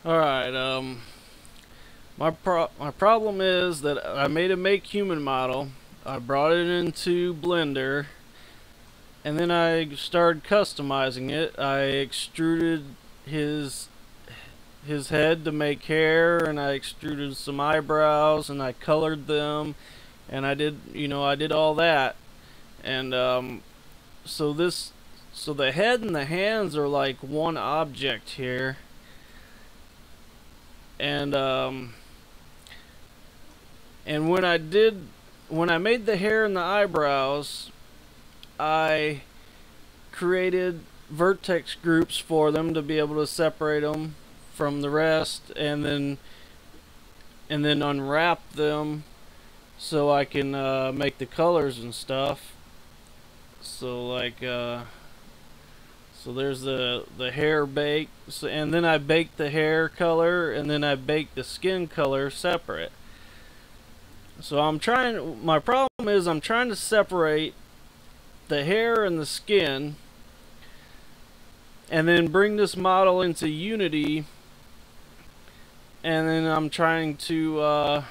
Alright, my problem is that I made a make human model. I brought it into Blender, and then I started customizing it. I extruded his head to make hair, and I extruded some eyebrows, and I colored them, and I did all that. And so this so the head and the hands are like one object here. And when I made the hair and the eyebrows, I created vertex groups for them to be able to separate them from the rest, and then unwrap them so I can make the colors and stuff. So like so there's the hair baked, and then I baked the hair color, and then I baked the skin color separate. So my problem is I'm trying to separate the hair and the skin, and then bring this model into Unity, and then I'm trying to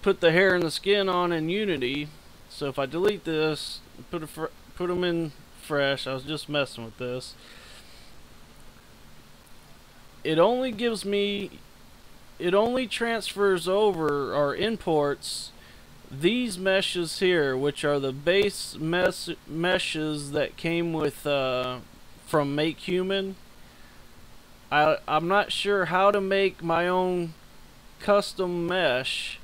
put the hair and the skin on in Unity. So if I delete this, put them in fresh, I was just messing with this, it only transfers over or imports these meshes here, which are the base meshes that came with from Make Human. I'm not sure how to make my own custom mesh.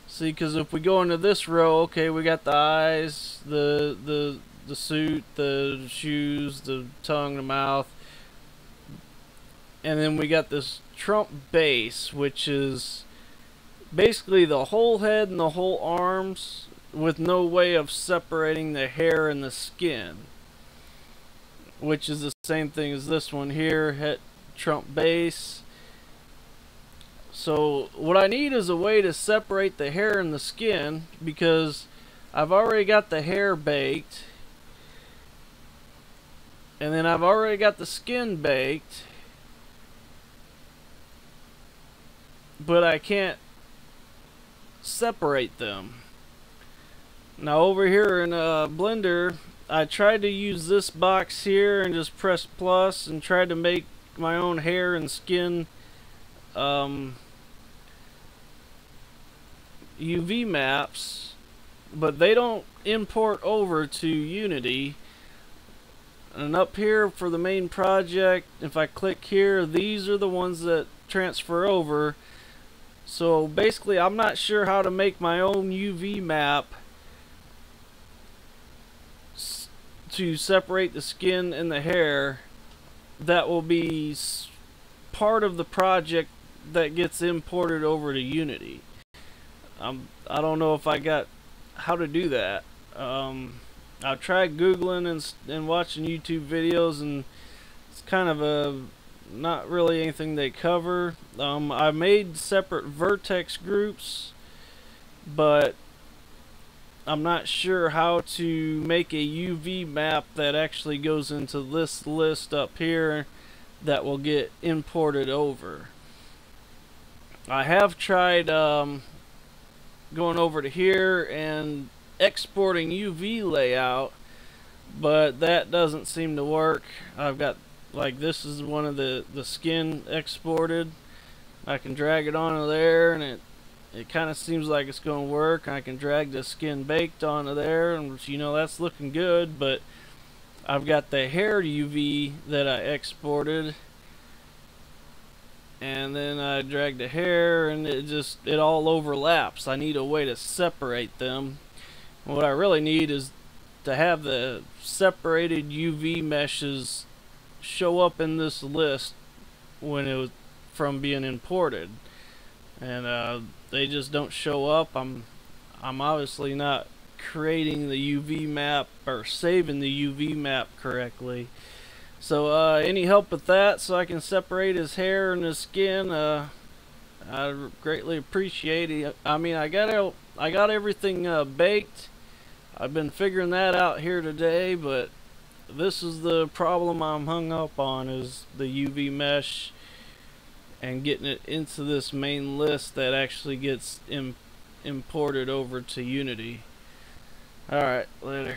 See, because if we go into this row, okay, we got the eyes, the suit, the shoes, the tongue, the mouth, and then we got this Trump base, which is basically the whole head and the whole arms, with no way of separating the hair and the skin, which is the same thing as this one here, head Trump base. So what I need is a way to separate the hair and the skin, because I've already got the hair baked, and then I've already got the skin baked, but I can't separate them. Now over here in Blender, I tried to use this box here and just press plus and tried to make my own hair and skin UV maps, but they don't import over to Unity. And up here for the main project, if I click here, these are the ones that transfer over. So basically I'm not sure how to make my own UV map to separate the skin and the hair that will be part of the project that gets imported over to Unity. I don't know if I got how to do that. I've tried Googling and watching YouTube videos, and it's kind of not really anything they cover. I made separate vertex groups, but I'm not sure how to make a UV map that actually goes into this list up here that will get imported over. I have tried going over to here and exporting UV layout, but that doesn't seem to work. I've got, like, this is one of the skin exported. I can drag it onto there, and it kind of seems like it's going to work. I can drag the skin baked onto there, and that's looking good. But I've got the hair UV that I exported, and then I drag the hair, and it all overlaps. I need a way to separate them. What I really need is to have the separated UV meshes show up in this list when it was from being imported, and they just don't show up. I'm obviously not creating the UV map or saving the UV map correctly. So any help with that so I can separate his hair and his skin, I greatly appreciate it. I mean, I got everything baked. I've been figuring that out here today, but this is the problem I'm hung up on, is the UV mesh and getting it into this main list that actually gets imported over to Unity. Alright, later.